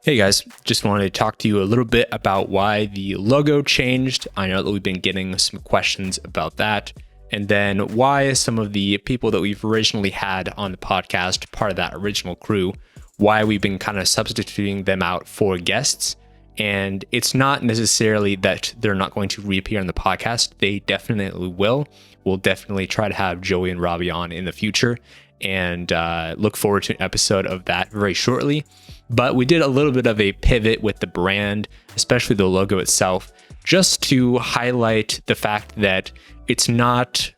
Hey guys, just wanted to talk to you a little bit about why the logo changed. I know that we've been getting some questions about that. And then why some of the people that we've originally had on the podcast, part of that original crew, why we've been kind of substituting them out for guests. And it's not necessarily that they're not going to reappear on the podcast. They definitely will. We'll definitely try to have Joey and Robbie on in the future, and look forward to an episode of that very shortly. But we did a little bit of a pivot with the brand, especially the logo itself, just to highlight the fact that it's not,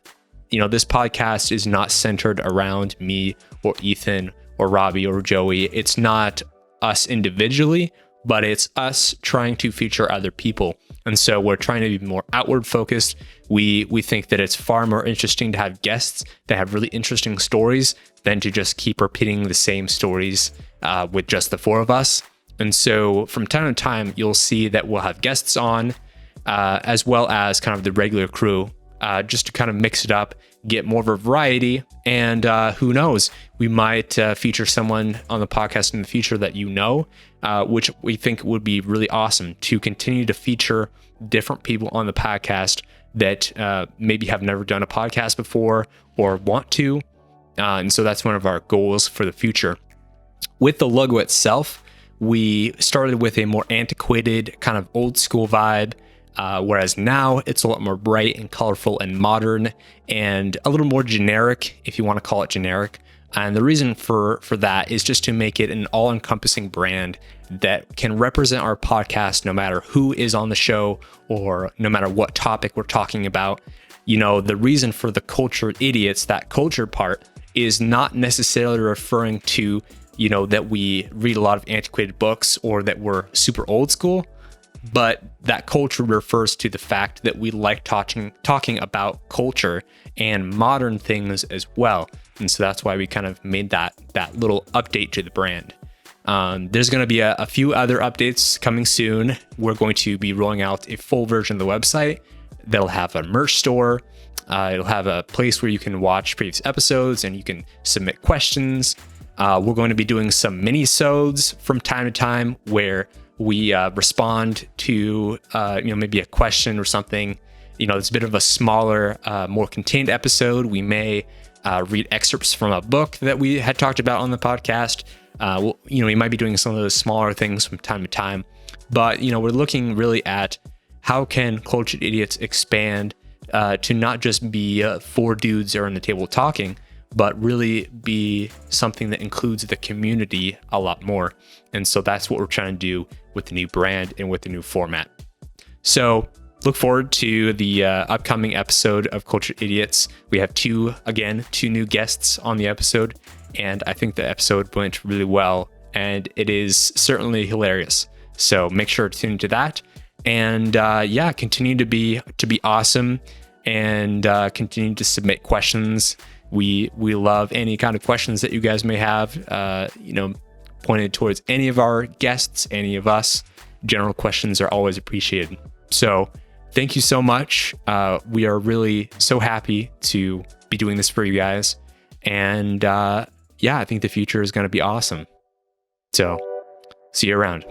this podcast is not centered around me or Ethan or Robbie or Joey. It's not us individually, but it's us trying to feature other people. And so we're trying to be more outward focused. We think that it's far more interesting to have guests that have really interesting stories than to just keep repeating the same stories with just the four of us. And so from time to time, you'll see that we'll have guests on, as well as kind of the regular crew, just to kind of mix it up, get more of a variety. And who knows, we might feature someone on the podcast in the future that which we think would be really awesome to continue to feature different people on the podcast that maybe have never done a podcast before or want to. And so that's one of our goals for the future. With the logo itself, we started with a more antiquated, kind of old school vibe, whereas now it's a lot more bright and colorful and modern and a little more generic, if you want to call it generic. And the reason for that is just to make it an all-encompassing brand that can represent our podcast no matter who is on the show or no matter what topic we're talking about. The reason for the Cultured Idiots, that culture part, is not necessarily referring to, that we read a lot of antiquated books or that we're super old school, but that culture refers to the fact that we like talking about culture and modern things as well. And so that's why we kind of made that little update to the brand. There's going to be a few other updates coming soon. We're going to be rolling out a full version of the website. They'll have a merch store. It'll have a place where you can watch previous episodes and you can submit questions. We're going to be doing some mini-sodes from time to time where we respond to maybe a question or something. It's a bit of a smaller, more contained episode. We may read excerpts from a book that we had talked about on the podcast. We might be doing some of those smaller things from time to time. But we're looking really at how can Cultured Idiots expand to not just be four dudes around the table talking, but really be something that includes the community a lot more. And so that's what we're trying to do with the new brand and with the new format. So look forward to the upcoming episode of Cultured Idiots. We have two new guests on the episode, and I think the episode went really well, and it is certainly hilarious. So make sure to tune into that, and continue to be awesome, and continue to submit questions. We love any kind of questions that you guys may have, pointed towards any of our guests, any of us. General questions are always appreciated. So thank you so much. We are really so happy to be doing this for you guys. And I think the future is going to be awesome. So see you around.